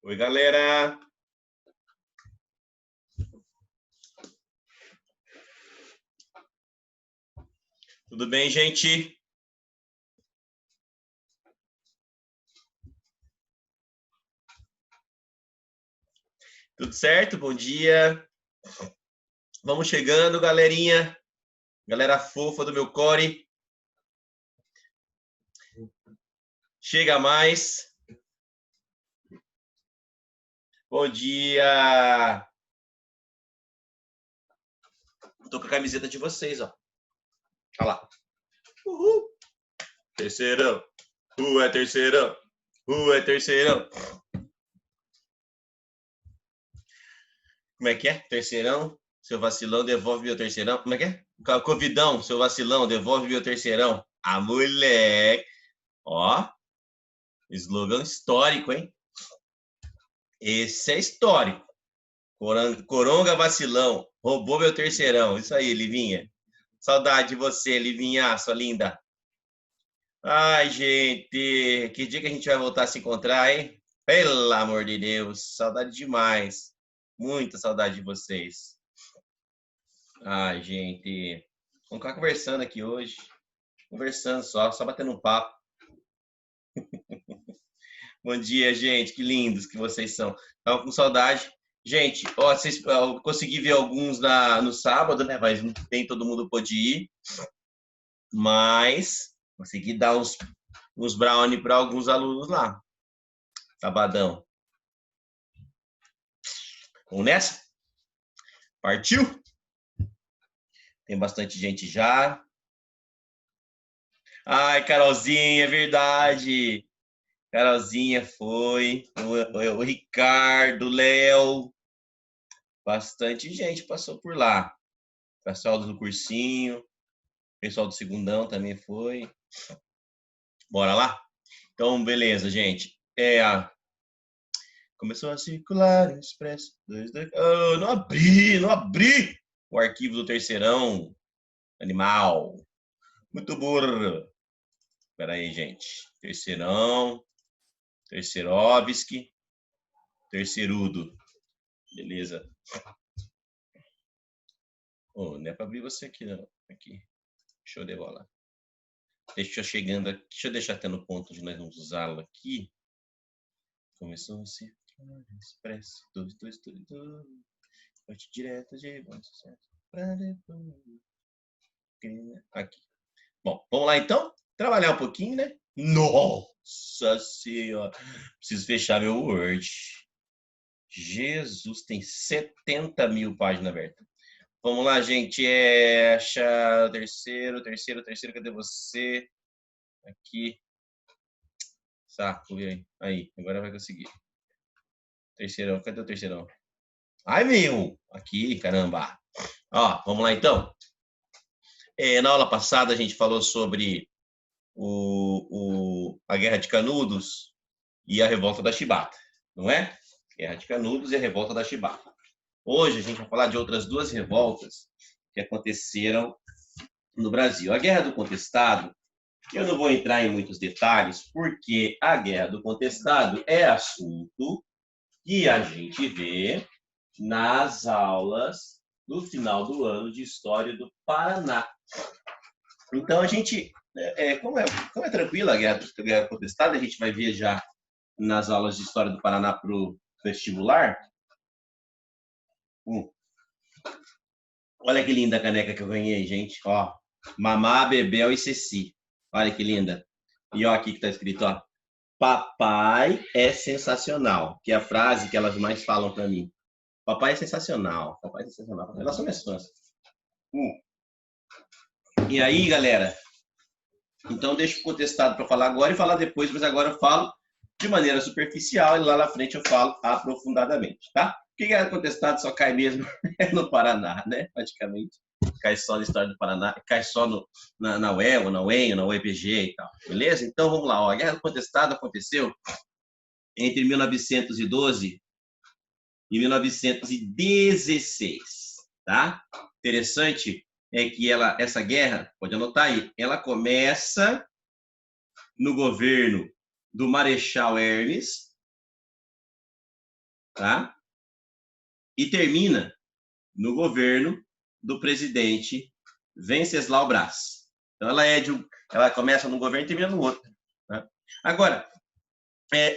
Oi, galera. Tudo bem, gente? Tudo certo? Bom dia. Vamos chegando, galerinha. Galera fofa do meu core. Chega mais. Bom dia. Tô com a camiseta de vocês, ó. Olha lá. Uhul. Terceirão. É terceirão. É terceirão. Como é que é? Terceirão. Seu vacilão, devolve meu terceirão. Como é que é? Covidão, seu vacilão, devolve meu terceirão. Ah, moleque. Ó. Slogan histórico, hein? Esse é histórico. Coronga vacilão. Roubou meu terceirão. Isso aí, Livinha. Saudade de você, Livinha, sua linda. Ai, gente. Que dia que a gente vai voltar a se encontrar, hein? Pelo amor de Deus. Saudade demais. Muita saudade de vocês. Ai, gente. Vamos ficar conversando aqui hoje. Conversando só batendo um papo. Bom dia, gente. Que lindos que vocês são. Tava com saudade. Gente, ó, eu consegui ver alguns no sábado, né? Mas nem todo mundo pôde ir. Mas consegui dar uns brownie para alguns alunos lá. Sabadão. Vamos nessa? Partiu? Tem bastante gente já. Ai, Carolzinha, é verdade. Carolzinha foi. O Ricardo, o Léo. Bastante gente passou por lá. Pessoal do cursinho. Pessoal do segundão também foi. Bora lá? Então, beleza, gente. Começou a circular expresso. Oh, não abri o arquivo do terceirão. Animal. Muito burro. Espera aí, gente. Terceirão. Terceirovski. Terceirudo. Beleza. Oh, não é para abrir você aqui, não. Aqui. Show de bola. Deixa eu chegando aqui. Deixa eu deixar até no ponto de nós vamos usá-lo aqui. Começou a circular expresso. 2. Parte direta de bom sucesso. Pra depois. Aqui. Bom, vamos lá então? Trabalhar um pouquinho, né? Nossa Senhora! Preciso fechar meu Word. Jesus, tem 70 mil páginas abertas. Vamos lá, gente. Achar terceiro. Cadê você? Aqui. Saco, aí. Agora vai conseguir. Terceirão, cadê o terceirão? Ai, meu! Aqui, caramba. Ó, vamos lá então. Na aula passada a gente falou sobre a Guerra de Canudos e a Revolta da Chibata, não é? Guerra de Canudos e a Revolta da Chibata. Hoje a gente vai falar de outras duas revoltas que aconteceram no Brasil. A Guerra do Contestado, eu não vou entrar em muitos detalhes, porque a Guerra do Contestado é assunto que a gente vê nas aulas do final do ano de História do Paraná. Então, a gente, como é tranquila a Guerra do Contestado, a gente vai ver já nas aulas de História do Paraná para o vestibular. Olha que linda a caneca que eu ganhei, gente. Ó, Mamá, Bebel e Ceci. Olha que linda. E ó aqui que está escrito, ó. Papai é sensacional, que é a frase que elas mais falam para mim. Papai é sensacional. Papai é sensacional. Elas são minhas fãs. E aí, galera? Então, deixa o contestado para falar agora e falar depois, mas agora eu falo de maneira superficial e lá na frente eu falo aprofundadamente, tá? O que é contestado só cai mesmo no Paraná, né? Praticamente. Cai só na História do Paraná, cai só na UEL, na UEM, na UEPG e tal, beleza? Então, vamos lá. Ó. A Guerra do Contestado aconteceu entre 1912 e 1916, tá? Interessante é que essa guerra, pode anotar aí, ela começa no governo do Marechal Hermes tá? E termina no governo do presidente Venceslau Braz. Então, ela começa num governo e termina no outro. Tá? Agora,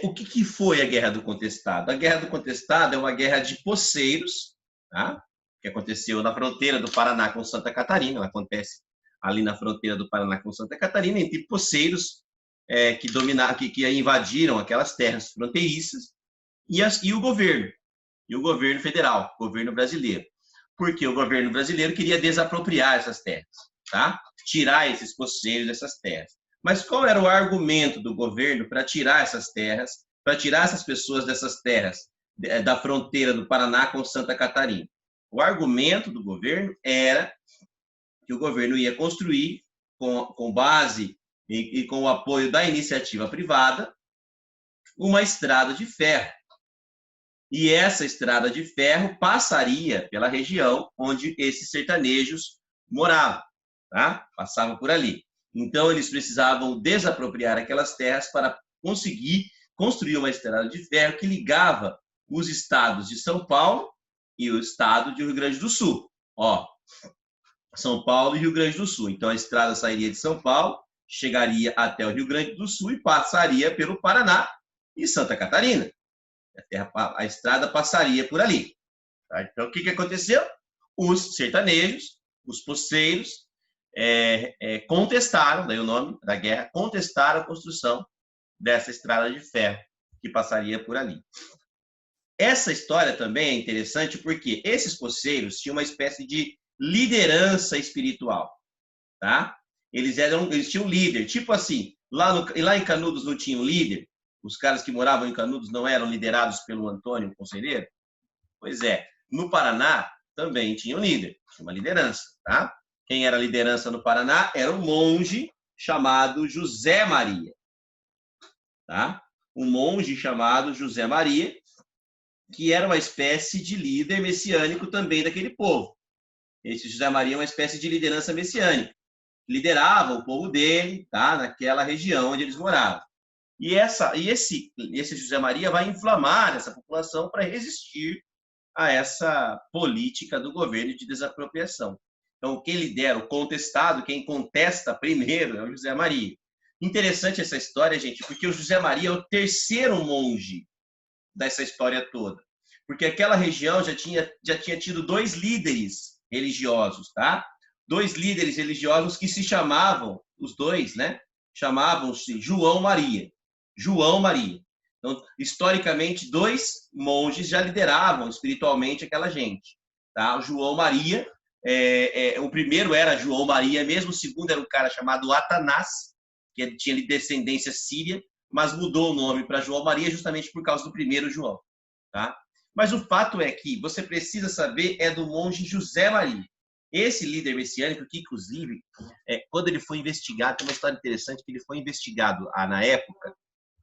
o que foi a Guerra do Contestado? A Guerra do Contestado é uma guerra de poceiros, tá? Que aconteceu na fronteira do Paraná com Santa Catarina. Ela acontece ali na fronteira do Paraná com Santa Catarina, entre poceiros que dominaram, que invadiram aquelas terras fronteiriças e o governo federal, o governo brasileiro. Porque o governo brasileiro queria desapropriar essas terras, tá? Tirar esses poceiros dessas terras. Mas qual era o argumento do governo para tirar essas terras, para tirar essas pessoas dessas terras, da fronteira do Paraná com Santa Catarina? O argumento do governo era que o governo ia construir, com base e com o apoio da iniciativa privada, uma estrada de ferro. E essa estrada de ferro passaria pela região onde esses sertanejos moravam, tá? Passavam por ali. Então, eles precisavam desapropriar aquelas terras para conseguir construir uma estrada de ferro que ligava os estados de São Paulo e o estado de Rio Grande do Sul. Ó, São Paulo e Rio Grande do Sul. Então, a estrada sairia de São Paulo, chegaria até o Rio Grande do Sul e passaria pelo Paraná e Santa Catarina. A estrada passaria por ali. Tá? Então, o que aconteceu? Os sertanejos, os poceiros, contestaram, daí o nome da guerra, contestaram a construção dessa estrada de ferro que passaria por ali. Essa história também é interessante porque esses poceiros tinham uma espécie de liderança espiritual, tá? Eles tinham um líder, tipo assim, lá em Canudos não tinha um líder? Os caras que moravam em Canudos não eram liderados pelo Antônio Conselheiro? Pois é, no Paraná também tinha um líder, tinha uma liderança, tá? Quem era a liderança no Paraná era um monge chamado José Maria, tá? Um monge chamado José Maria, que era uma espécie de líder messiânico também daquele povo. Esse José Maria é uma espécie de liderança messiânica. Liderava o povo dele, tá? Naquela região onde eles moravam. E esse José Maria vai inflamar essa população para resistir a essa política do governo de desapropriação. Então, quem lidera o contestado, quem contesta primeiro é o José Maria. Interessante essa história, gente, porque o José Maria é o terceiro monge dessa história toda. Porque aquela região já tinha tido dois líderes religiosos, tá? Dois líderes religiosos que se chamavam, os dois, né? Chamavam-se João Maria. João Maria. Então, historicamente, dois monges já lideravam espiritualmente aquela gente. Tá? O João Maria, o primeiro era João Maria mesmo, o segundo era um cara chamado Atanás, que tinha descendência síria, mas mudou o nome para João Maria justamente por causa do primeiro João. Tá? Mas o fato é que você precisa saber é do monge José Maria. Esse líder messiânico, que inclusive, quando ele foi investigado, tem uma história interessante, que ele foi investigado na época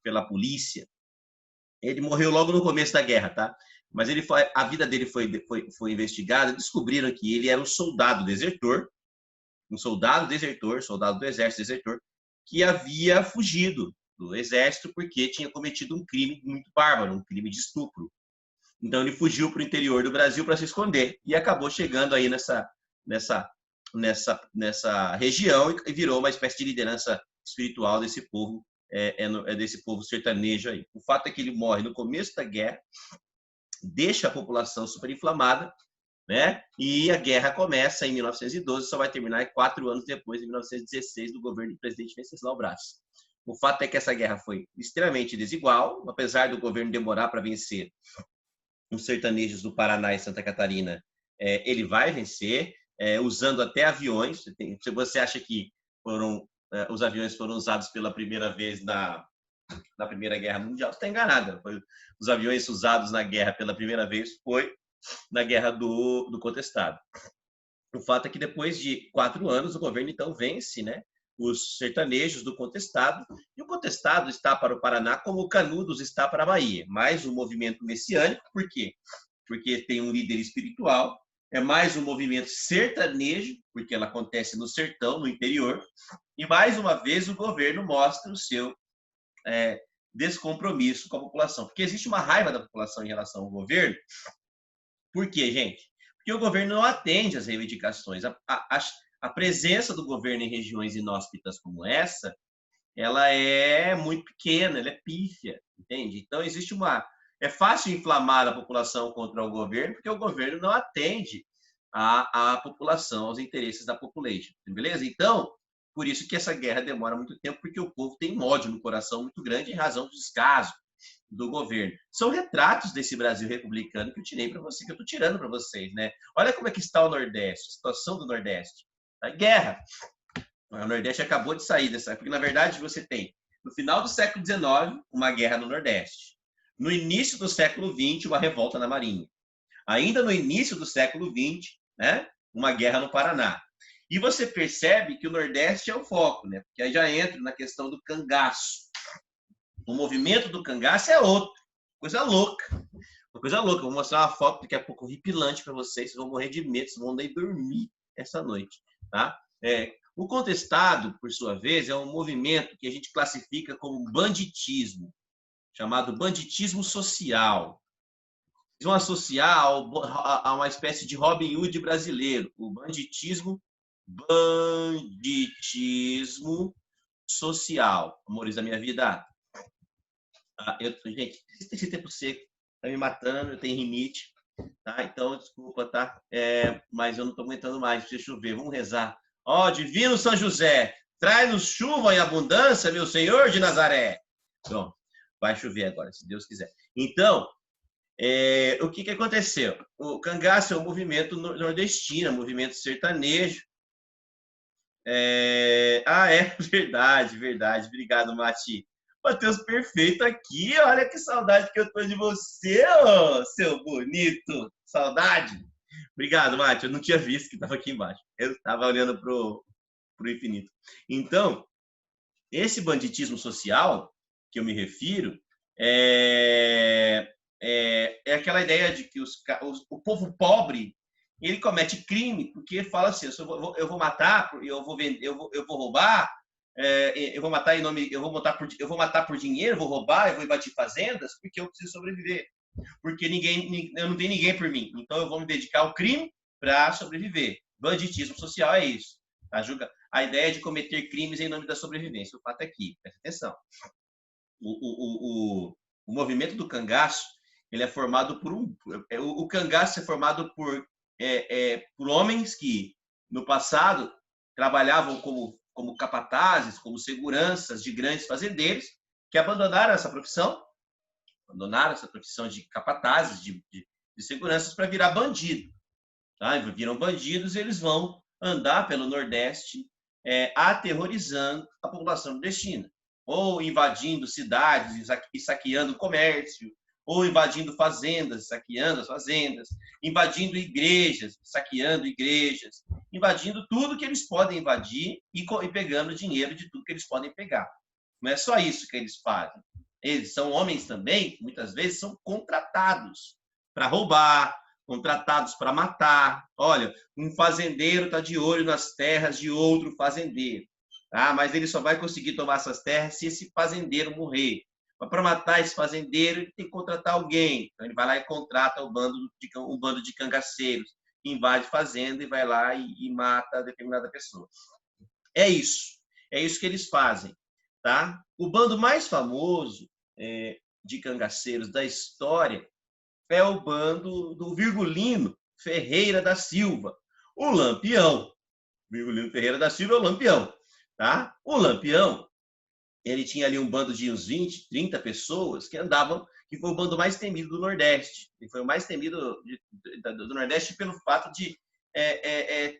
pela polícia. Ele morreu logo no começo da guerra, tá? Mas a vida dele foi investigada, descobriram que ele era um soldado desertor, soldado do exército desertor, que havia fugido do exército porque tinha cometido um crime muito bárbaro, um crime de estupro. Então ele fugiu para o interior do Brasil para se esconder e acabou chegando aí nessa região e virou uma espécie de liderança espiritual desse povo, desse povo sertanejo aí. O fato é que ele morre no começo da guerra, deixa a população super inflamada, né? E a guerra começa em 1912, só vai terminar 4 anos depois, em 1916, do governo do presidente Venceslau Braz. O fato é que essa guerra foi extremamente desigual, apesar do governo demorar para vencer os sertanejos do Paraná e Santa Catarina, ele vai vencer, usando até aviões. Se você acha que os aviões foram usados pela primeira vez na Primeira Guerra Mundial, você está enganado. Os aviões usados na guerra pela primeira vez foi na Guerra do Contestado. O fato é que depois de 4 anos, o governo então vence, né, os sertanejos do Contestado, e o Contestado está para o Paraná como o Canudos está para a Bahia. Mais um movimento messiânico, por quê? Porque tem um líder espiritual, é mais um movimento sertanejo, porque ela acontece no sertão, no interior, e mais uma vez o governo mostra descompromisso com a população. Porque existe uma raiva da população em relação ao governo. Por quê, gente? Porque o governo não atende às reivindicações. A presença do governo em regiões inóspitas como essa, ela é muito pequena, ela é pífia, entende? Então, existe uma... É fácil inflamar a população contra o governo, porque o governo não atende a população, aos interesses da population, beleza? Então, por isso que essa guerra demora muito tempo, porque o povo tem um ódio no coração muito grande em razão do descaso do governo. São retratos desse Brasil republicano que eu tirei para você, que eu estou tirando para vocês, né? Olha como é que está o Nordeste, a situação do Nordeste. A guerra. O Nordeste acabou de sair dessa, porque na verdade você tem, no final do século XIX, uma guerra no Nordeste. No início do século XX, uma revolta na Marinha. Ainda no início do século XX, né, uma guerra no Paraná. E você percebe que o Nordeste é o foco, né? Porque aí já entra na questão do cangaço. O movimento do cangaço é outro. Coisa louca. Uma coisa louca. Eu vou mostrar uma foto daqui a pouco horripilante para vocês. Vocês vão morrer de medo, vocês vão nem dormir essa noite. Tá? O contestado, por sua vez, é um movimento que a gente classifica como banditismo, chamado banditismo social. Eles vão associar a uma espécie de Robin Hood brasileiro, o banditismo social. Amores da minha vida. Gente, esse tempo seco tá me matando, eu tenho rinite, tá? Então, desculpa, tá? Mas eu não tô aguentando mais, deixa eu ver, vamos rezar. Ó, divino São José, traz-nos chuva em abundância, meu Senhor de Nazaré. Pronto, vai chover agora, se Deus quiser. Então, o que aconteceu? O cangaço é um movimento nordestino, um movimento sertanejo. Verdade, verdade. Obrigado, Mati. Matheus perfeito aqui, olha que saudade que eu tô de você, seu bonito. Saudade. Obrigado, Mati. Eu não tinha visto que estava aqui embaixo. Eu estava olhando pro infinito. Então, esse banditismo social que eu me refiro é aquela ideia de que o povo pobre ele comete crime porque ele fala assim: eu vou matar, eu vou vender, eu vou roubar, eu vou matar em nome, eu vou matar por dinheiro, vou roubar, eu vou invadir fazendas porque eu preciso sobreviver, porque eu não tenho ninguém por mim, então eu vou me dedicar ao crime para sobreviver. Banditismo social é isso. A ideia de cometer crimes em nome da sobrevivência. O fato é que, presta atenção, o movimento do cangaço ele é formado por o cangaço é formado por homens que no passado trabalhavam como capatazes, como seguranças de grandes fazendeiros, que abandonaram essa profissão de capatazes, de seguranças, para virar bandido. Tá? Viram bandidos e eles vão andar pelo Nordeste aterrorizando a população nordestina, ou invadindo cidades e saqueando o comércio, ou invadindo fazendas, saqueando as fazendas, invadindo igrejas, saqueando igrejas, invadindo tudo que eles podem invadir e pegando dinheiro de tudo que eles podem pegar. Não é só isso que eles fazem. Eles são homens também, muitas vezes são contratados para roubar, contratados para matar. Olha, um fazendeiro está de olho nas terras de outro fazendeiro, tá? Mas ele só vai conseguir tomar essas terras se esse fazendeiro morrer. Para matar esse fazendeiro, ele tem que contratar alguém. Então, ele vai lá e contrata um bando de cangaceiros, invade fazenda e vai lá e mata determinada pessoa. É isso que eles fazem. Tá? O bando mais famoso de cangaceiros da história é o bando do Virgulino Ferreira da Silva, o Lampião. Virgulino Ferreira da Silva é o Lampião. Tá? O Lampião, ele tinha ali um bando de uns 20, 30 pessoas que andavam, que foi o bando mais temido do Nordeste. Ele foi o mais temido do Nordeste pelo fato de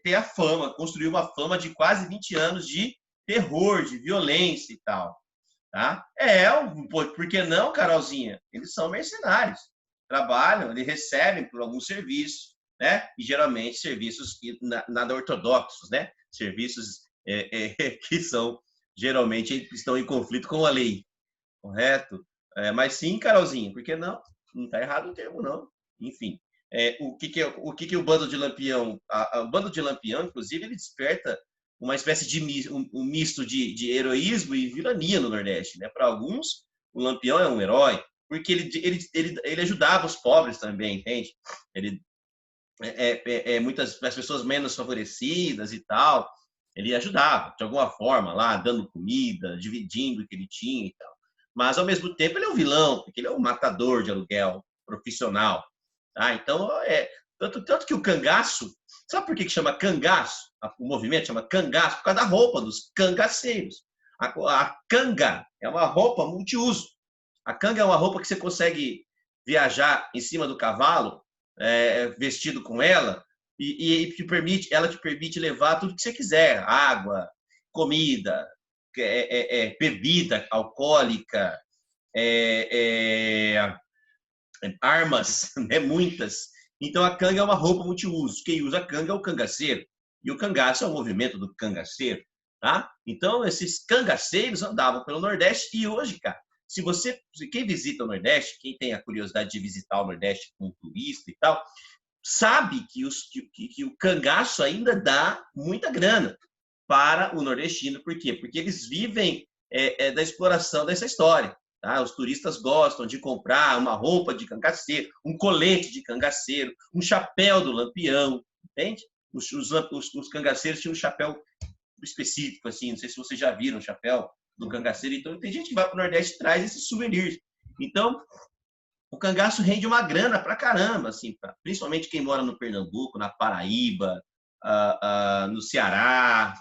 ter a fama, construir uma fama de quase 20 anos de terror, de violência e tal. Tá? Por que não, Carolzinha? Eles são mercenários. Trabalham, eles recebem por algum serviço, né? E geralmente serviços nada ortodoxos, né? Serviços que são geralmente estão em conflito com a lei, correto? Mas sim, Carolzinha, por que não? Não está errado o termo, não. Enfim, o que o bando de Lampião... O bando de Lampião, inclusive, ele desperta uma espécie de um misto de heroísmo e vilania no Nordeste, né? Para alguns, o Lampião é um herói porque ele ajudava os pobres também, entende? Ele muitas das pessoas menos favorecidas e tal, ele ajudava de alguma forma lá, dando comida, dividindo o que ele tinha e tal. Mas ao mesmo tempo ele é um vilão, porque ele é um matador de aluguel profissional, tá? Então tanto que o cangaço, sabe por que chama cangaço? O movimento chama cangaço por causa da roupa dos cangaceiros. A canga é uma roupa multiuso. A canga é uma roupa que você consegue viajar em cima do cavalo, vestido com ela, e ela te permite levar tudo que você quiser: água, comida, bebida alcoólica, armas, né, muitas. Então a canga é uma roupa multiuso. Quem usa a canga é o cangaceiro. E o cangaço é o movimento do cangaceiro. Tá? Então esses cangaceiros andavam pelo Nordeste e hoje, cara, quem visita o Nordeste, quem tem a curiosidade de visitar o Nordeste como turista e tal, sabe que o cangaço ainda dá muita grana para o nordestino. Por quê? Porque eles vivem da exploração dessa história. Tá? Os turistas gostam de comprar uma roupa de cangaceiro, um colete de cangaceiro, um chapéu do Lampião, entende? Os cangaceiros tinham um chapéu específico, assim, não sei se vocês já viram o chapéu do cangaceiro. Então tem gente que vai para o Nordeste e traz esses souvenirs. Então o cangaço rende uma grana pra caramba, assim, principalmente quem mora no Pernambuco, na Paraíba, no Ceará,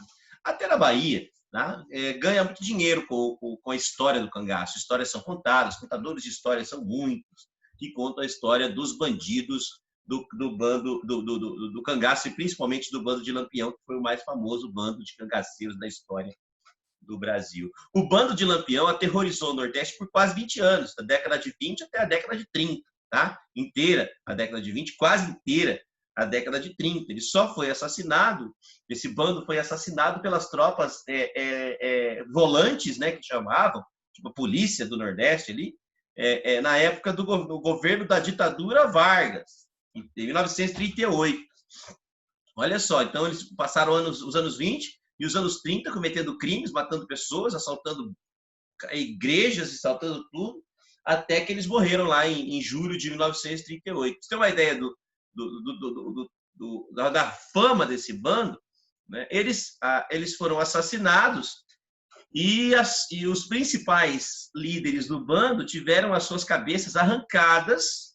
até na Bahia, tá? Ganha muito dinheiro com a história do cangaço. Histórias são contadas, contadores de histórias são muitos, que contam a história dos bandidos do bando do cangaço, e principalmente do bando de Lampião, que foi o mais famoso bando de cangaceiros da história do Brasil. O bando de Lampião aterrorizou o Nordeste por quase 20 anos, da década de 20 até a década de 30, tá? Inteira a década de 20, quase inteira a década de 30. Ele só foi assassinado, esse bando foi assassinado pelas tropas volantes, né, que chamavam, tipo a polícia do Nordeste ali, na época do governo da ditadura Vargas, em 1938. Olha só, então eles passaram os anos 20 e os anos 30 cometendo crimes, matando pessoas, assaltando igrejas, assaltando tudo, até que eles morreram lá em julho de 1938. Você tem uma ideia da fama desse bando? Né? Eles foram assassinados e os principais líderes do bando tiveram as suas cabeças arrancadas,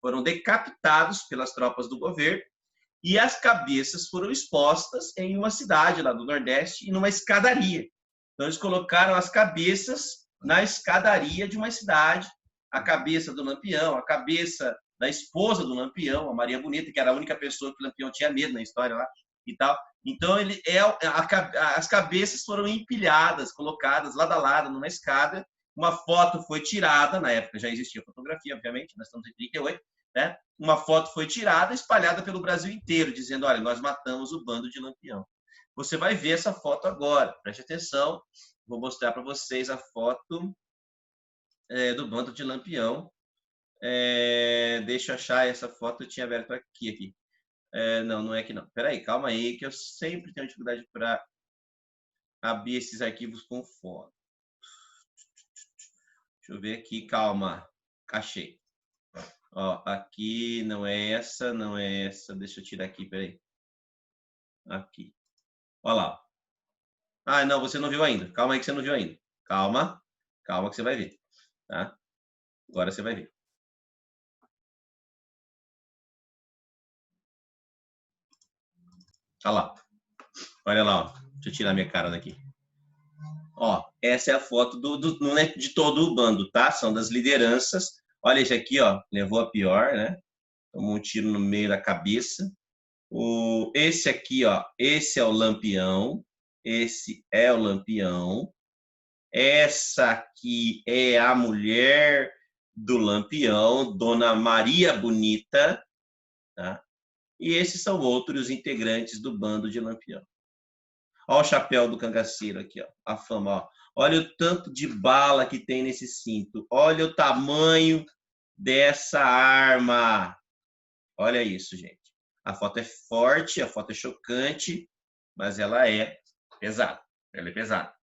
foram decapitados pelas tropas do governo, e as cabeças foram expostas em uma cidade lá do Nordeste, em uma escadaria. Então, eles colocaram as cabeças na escadaria de uma cidade, a cabeça do Lampião, a cabeça da esposa do Lampião, a Maria Bonita, que era a única pessoa que o Lampião tinha medo na história lá e tal. Então, as cabeças foram empilhadas, colocadas lado a lado numa escada. Uma foto foi tirada, na época já existia fotografia, obviamente, nós estamos em 38, né? Uma foto foi tirada, espalhada pelo Brasil inteiro, dizendo: olha, nós matamos o bando de Lampião. Você vai ver essa foto agora, preste atenção, vou mostrar para vocês a foto do bando de Lampião. Deixa eu achar essa foto, eu tinha aberto aqui. Não é aqui não. Peraí, calma aí, que eu sempre tenho dificuldade para abrir esses arquivos com foto. Deixa eu ver aqui, calma, achei. Ó, aqui não é essa, deixa eu tirar aqui, peraí. Aqui. Olha lá. Ah, não, você não viu ainda. Calma aí que você não viu ainda. Calma que você vai ver. Tá? Agora você vai ver. Olha lá. Olha lá, ó. Deixa eu tirar minha cara daqui. Ó, essa é a foto não é de todo o bando, tá? São das lideranças. Olha esse aqui, ó. Levou a pior, né? Tomou um tiro no meio da cabeça. Esse aqui, ó. Esse é o Lampião. Esse é o Lampião. Essa aqui é a mulher do Lampião, Dona Maria Bonita, tá? E esses são outros integrantes do bando de Lampião. Olha o chapéu do cangaceiro aqui, ó, a fama, ó. Olha o tanto de bala que tem nesse cinto. Olha o tamanho dessa arma. Olha isso, gente. A foto é forte, a foto é chocante, mas ela é pesada. Ela é pesada.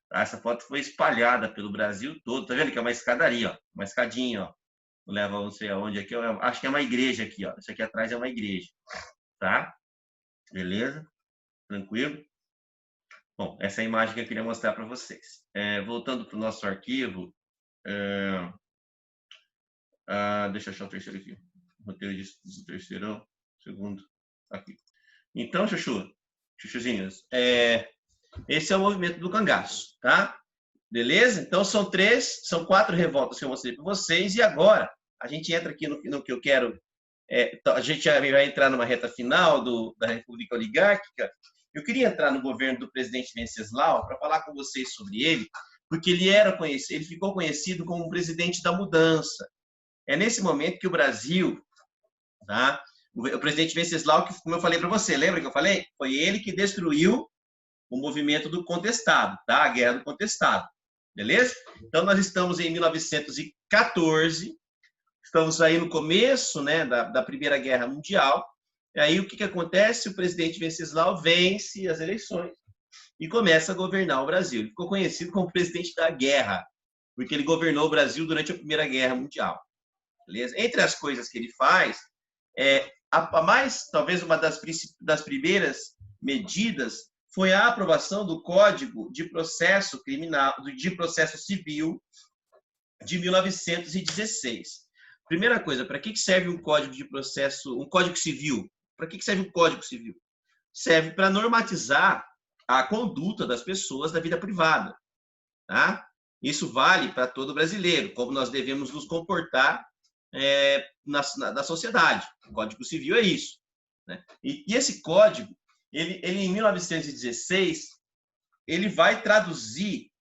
Tá? Essa foto foi espalhada pelo Brasil todo. Tá vendo que é uma escadaria, ó, uma escadinha, ó. Leva não sei aonde aqui, acho que é uma igreja aqui, ó. Isso aqui atrás é uma igreja, tá? Beleza? Tranquilo? Bom, essa é a imagem que eu queria mostrar para vocês. Voltando para o nosso arquivo, deixa eu achar o terceiro aqui. Roteiro do terceirão, segundo, aqui. Então, chuchuzinhos, esse é o movimento do cangaço, tá? Beleza? Então, são 4 revoltas que eu mostrei para vocês, e agora a gente entra aqui no que eu quero. A gente já vai entrar numa reta final da República Oligárquica. Eu queria entrar no governo do presidente Venceslau para falar com vocês sobre ele, porque ele ficou conhecido como o presidente da mudança. É nesse momento que o Brasil, tá? O presidente Venceslau, que, como eu falei para você, lembra que eu falei? Foi ele que destruiu o movimento do contestado, tá? A Guerra do Contestado. Beleza? Então, nós estamos em 1914, estamos aí no começo, né, da Primeira Guerra Mundial. E aí, o que acontece? O presidente Venceslau vence as eleições e começa a governar o Brasil. Ele ficou conhecido como presidente da guerra, porque ele governou o Brasil durante a Primeira Guerra Mundial. Beleza? Entre as coisas que ele faz, talvez uma das primeiras medidas foi a aprovação do Código de Processo Criminal, de Processo Civil de 1916. Primeira coisa, para que serve um Código de Processo, um Código Civil? Para que serve um Código Civil? Serve para normatizar a conduta das pessoas da vida privada, tá? Isso vale para todo brasileiro, como nós devemos nos comportar na sociedade. O Código Civil é isso, né? E esse código, ele em 1916, ele vai traduzir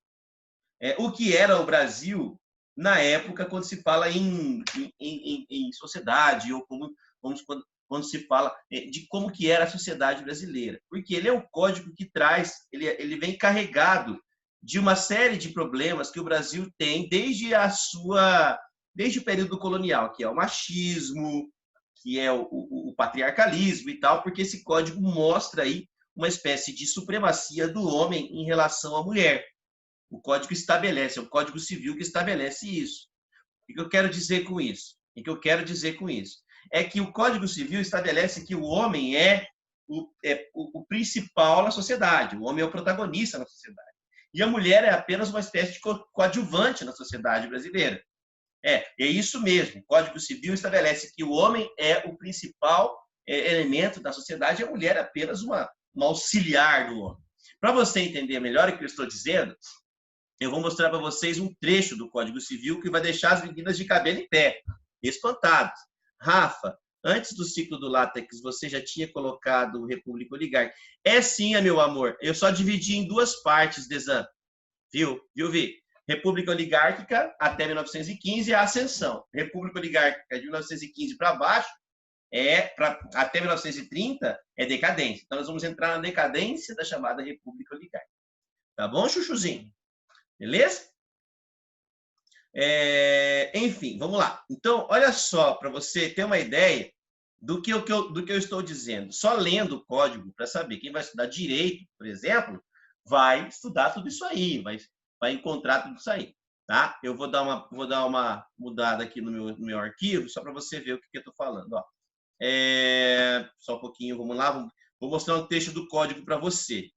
o que era o Brasil na época, quando se fala em sociedade, ou quando se fala de como que era a sociedade brasileira. Porque ele é um código que ele vem carregado de uma série de problemas que o Brasil tem desde o período colonial, que é o machismo, que é o patriarcalismo e tal, porque esse código mostra aí uma espécie de supremacia do homem em relação à mulher. O código estabelece, é o Código Civil que estabelece isso. O que eu quero dizer com isso? É que o Código Civil estabelece que o homem é o principal na sociedade, o homem é o protagonista na sociedade. E a mulher é apenas uma espécie de coadjuvante na sociedade brasileira. É isso mesmo. O Código Civil estabelece que o homem é o principal elemento da sociedade e a mulher é apenas uma auxiliar do homem. Para você entender melhor o que eu estou dizendo, eu vou mostrar para vocês um trecho do Código Civil que vai deixar as meninas de cabelo em pé, espantadas. Rafa, antes do ciclo do látex, você já tinha colocado República Oligárquica? Sim, meu amor. Eu só dividi em 2 partes, Desan. Viu, Vi? República Oligárquica até 1915 é a ascensão. República Oligárquica de 1915 para baixo, até 1930, é decadência. Então, nós vamos entrar na decadência da chamada República Oligárquica. Tá bom, chuchuzinho? Beleza? Enfim, vamos lá. Então, olha só, para você ter uma ideia do que eu estou dizendo. Só lendo o código para saber. Quem vai estudar direito, por exemplo, vai estudar tudo isso aí, vai encontrar tudo isso aí, tá? Eu vou dar uma mudada aqui no meu arquivo, só para você ver o que eu estou falando. Ó. Só um pouquinho, vamos lá. Vou mostrar um texto do código para você.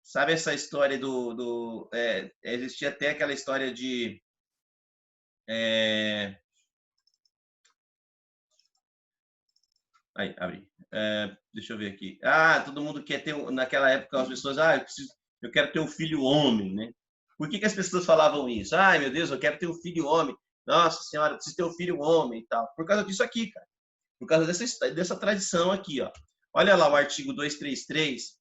Sabe essa história existia até aquela história de... Aí, abri. Deixa eu ver aqui. Todo mundo quer ter... Naquela época, as pessoas... eu quero ter um filho homem, né? Por que as pessoas falavam isso? Meu Deus, eu quero ter um filho homem. Nossa Senhora, eu preciso ter um filho homem e tal. Por causa disso aqui, cara. Por causa dessa tradição aqui, ó. Olha lá o artigo 233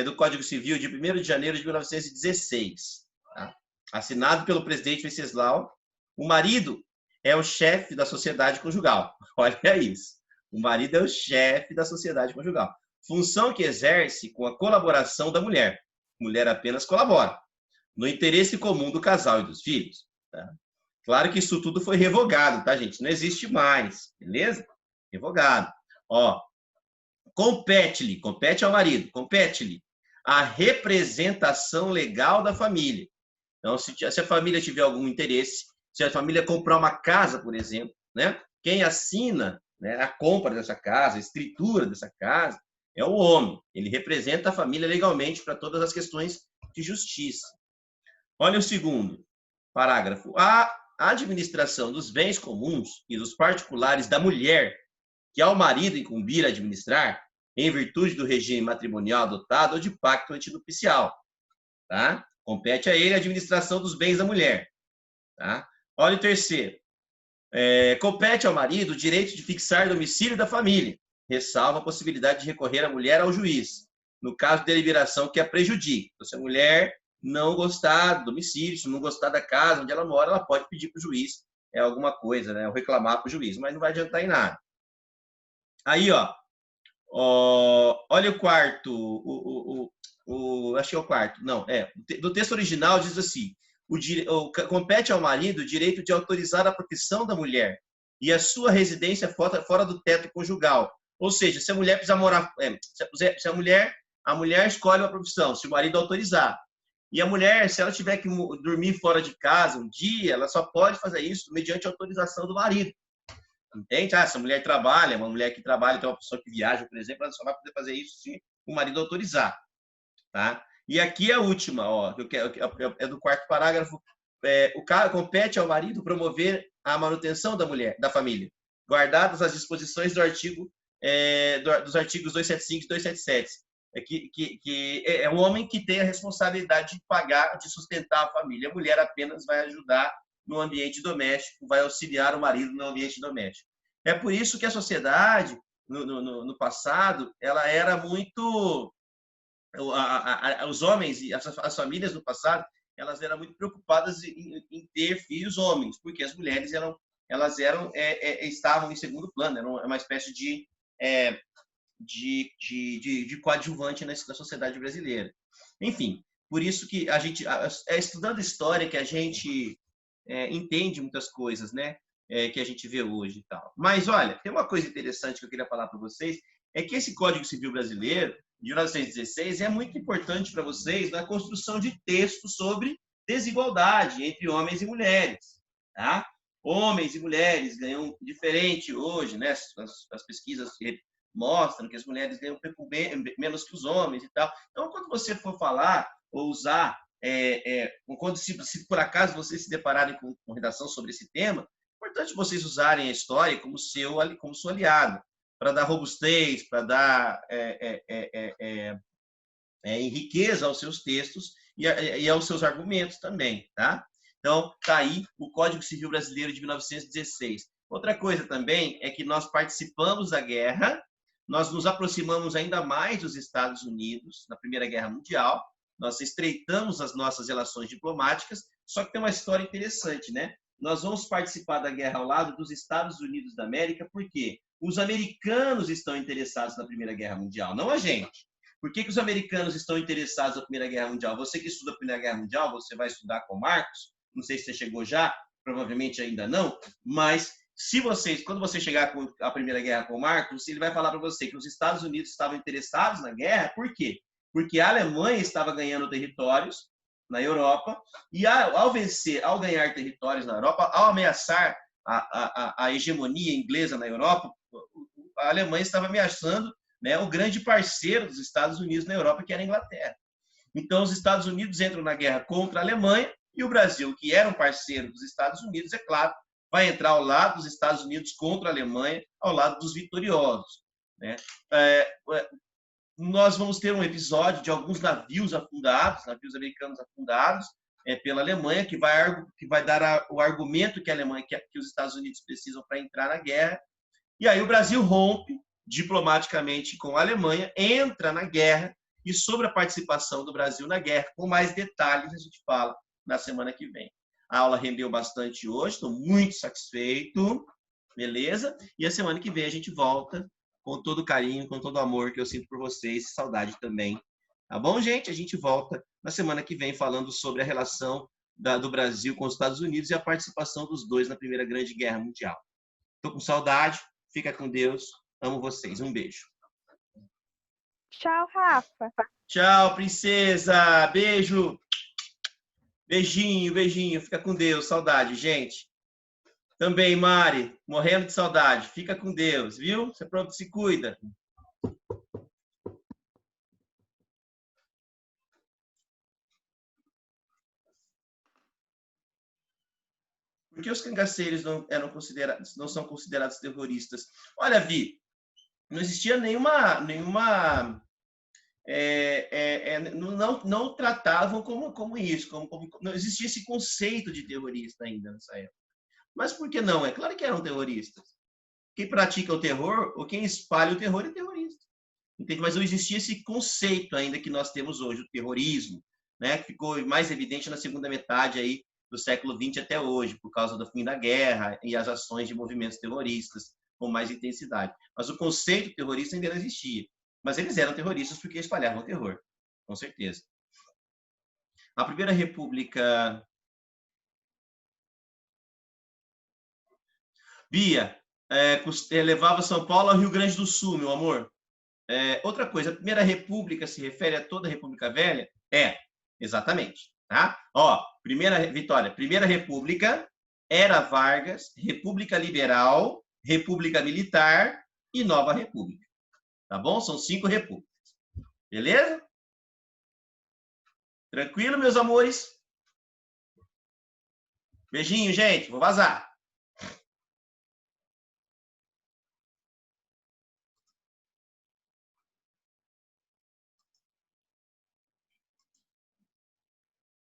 do Código Civil de 1º de janeiro de 1916. Tá? Assinado pelo presidente Venceslau. O marido é o chefe da sociedade conjugal. Olha isso. O marido é o chefe da sociedade conjugal. Função que exerce com a colaboração da mulher. Mulher apenas colabora. No interesse comum do casal e dos filhos. Tá? Claro que isso tudo foi revogado, tá, gente? Não existe mais, beleza? Revogado. Ó, compete ao marido, compete-lhe a representação legal da família. Então, se a família tiver algum interesse, se a família comprar uma casa, por exemplo, né? Quem assina, né, a compra dessa casa, a escritura dessa casa, é o homem. Ele representa a família legalmente para todas as questões de justiça. Olha o segundo parágrafo. A administração dos bens comuns e dos particulares da mulher, que ao marido incumbir administrar, em virtude do regime matrimonial adotado ou de pacto antinupcial. Tá? Compete a ele a administração dos bens da mulher. Tá? Olha o terceiro. Compete ao marido o direito de fixar domicílio da família, ressalva a possibilidade de recorrer a mulher ao juiz, no caso de deliberação que a prejudique. Então, se a mulher não gostar do domicílio, se não gostar da casa onde ela mora, ela pode pedir para o juiz alguma coisa, né? Ou reclamar para o juiz, mas não vai adiantar em nada. Aí, olha o quarto, acho que é o quarto, não, do texto original diz assim, compete ao marido o direito de autorizar a profissão da mulher e a sua residência fora do teto conjugal. Ou seja, se a mulher precisar morar, se a mulher escolhe uma profissão, se o marido autorizar. E a mulher, se ela tiver que dormir fora de casa um dia, ela só pode fazer isso mediante autorização do marido. Entende? Se a mulher trabalha, uma mulher que trabalha, tem uma pessoa que viaja, por exemplo, ela só vai poder fazer isso se o marido autorizar. Tá? E aqui a última, é do quarto parágrafo. Compete ao marido promover a manutenção da mulher, da família, guardadas as disposições dos artigos 275 e 277. Que é o homem que tem a responsabilidade de pagar, de sustentar a família. A mulher apenas vai ajudar no ambiente doméstico, vai auxiliar o marido no ambiente doméstico. É por isso que a sociedade, no passado, ela era muito... os homens e as famílias no passado, elas eram muito preocupadas em ter filhos homens, porque as mulheres estavam em segundo plano, era uma espécie de coadjuvante na sociedade brasileira. Enfim, por isso que a gente, estudando história, que a gente entende muitas coisas, né? Que a gente vê hoje e tal. Mas, olha, tem uma coisa interessante que eu queria falar para vocês, é que esse Código Civil Brasileiro, de 1916, é muito importante para vocês na construção de textos sobre desigualdade entre homens e mulheres. Tá? Homens e mulheres ganham diferente hoje, né? As pesquisas mostram que as mulheres ganham menos que os homens e tal. Então, quando você for falar ou usar, quando se por acaso vocês se depararem com redação sobre esse tema, é importante vocês usarem a história como sua aliada, para dar robustez, para dar riqueza aos seus textos e aos seus argumentos também, tá? Então, tá aí o Código Civil Brasileiro de 1916. Outra coisa também é que nós participamos da guerra, nós nos aproximamos ainda mais dos Estados Unidos na Primeira Guerra Mundial, nós estreitamos as nossas relações diplomáticas, só que tem uma história interessante, né? Nós vamos participar da guerra ao lado dos Estados Unidos da América, por quê? Os americanos estão interessados na Primeira Guerra Mundial, não a gente. Por que os americanos estão interessados na Primeira Guerra Mundial? Você que estuda a Primeira Guerra Mundial, você vai estudar com Marcos, não sei se você chegou já, provavelmente ainda não, mas quando você chegar com a Primeira Guerra com Marcos, ele vai falar para você que os Estados Unidos estavam interessados na guerra, por quê? Porque a Alemanha estava ganhando territórios na Europa, e ao ganhar territórios na Europa, ao ameaçar a hegemonia inglesa na Europa, a Alemanha estava ameaçando, né, o grande parceiro dos Estados Unidos na Europa, que era a Inglaterra. Então, os Estados Unidos entram na guerra contra a Alemanha, e o Brasil, que era um parceiro dos Estados Unidos, é claro, vai entrar ao lado dos Estados Unidos contra a Alemanha, ao lado dos vitoriosos. Né? Nós vamos ter um episódio de alguns navios americanos afundados pela Alemanha, que vai dar o argumento que os Estados Unidos precisam para entrar na guerra. E aí o Brasil rompe diplomaticamente com a Alemanha, entra na guerra, e sobre a participação do Brasil na guerra, com mais detalhes, a gente fala na semana que vem. A aula rendeu bastante hoje, estou muito satisfeito, beleza? E a semana que vem a gente volta com todo o carinho, com todo o amor que eu sinto por vocês, saudade também. Tá bom, gente? A gente volta na semana que vem falando sobre a relação do Brasil com os Estados Unidos e a participação dos dois na Primeira Grande Guerra Mundial. Estou com saudade, fica com Deus, amo vocês, um beijo. Tchau, Rafa. Tchau, princesa. Beijo. Beijinho, beijinho. Fica com Deus. Saudade, gente. Também, Mari. Morrendo de saudade. Fica com Deus, viu? Você pronto, se cuida. Por que os cangaceiros não são considerados terroristas? Olha, Vi, não existia nenhuma não tratavam como isso, não existia esse conceito de terrorista ainda nessa época. Mas por que não? É claro que eram terroristas. Quem pratica o terror ou quem espalha o terror é terrorista. Entende? Mas não existia esse conceito ainda que nós temos hoje, o terrorismo, né? Que ficou mais evidente na segunda metade aí do século XX até hoje, por causa do fim da guerra e as ações de movimentos terroristas com mais intensidade. Mas o conceito terrorista ainda não existia. Mas eles eram terroristas porque espalhavam o terror, com certeza. A Primeira República... Bia, levava São Paulo ao Rio Grande do Sul, meu amor. Outra coisa, a Primeira República se refere a toda a República Velha? Exatamente. Tá? Ó, Vitória, Primeira República, Era Vargas, República Liberal, República Militar e Nova República. Tá bom? São 5 repúblicas. Beleza? Tranquilo, meus amores? Beijinho, gente. Vou vazar.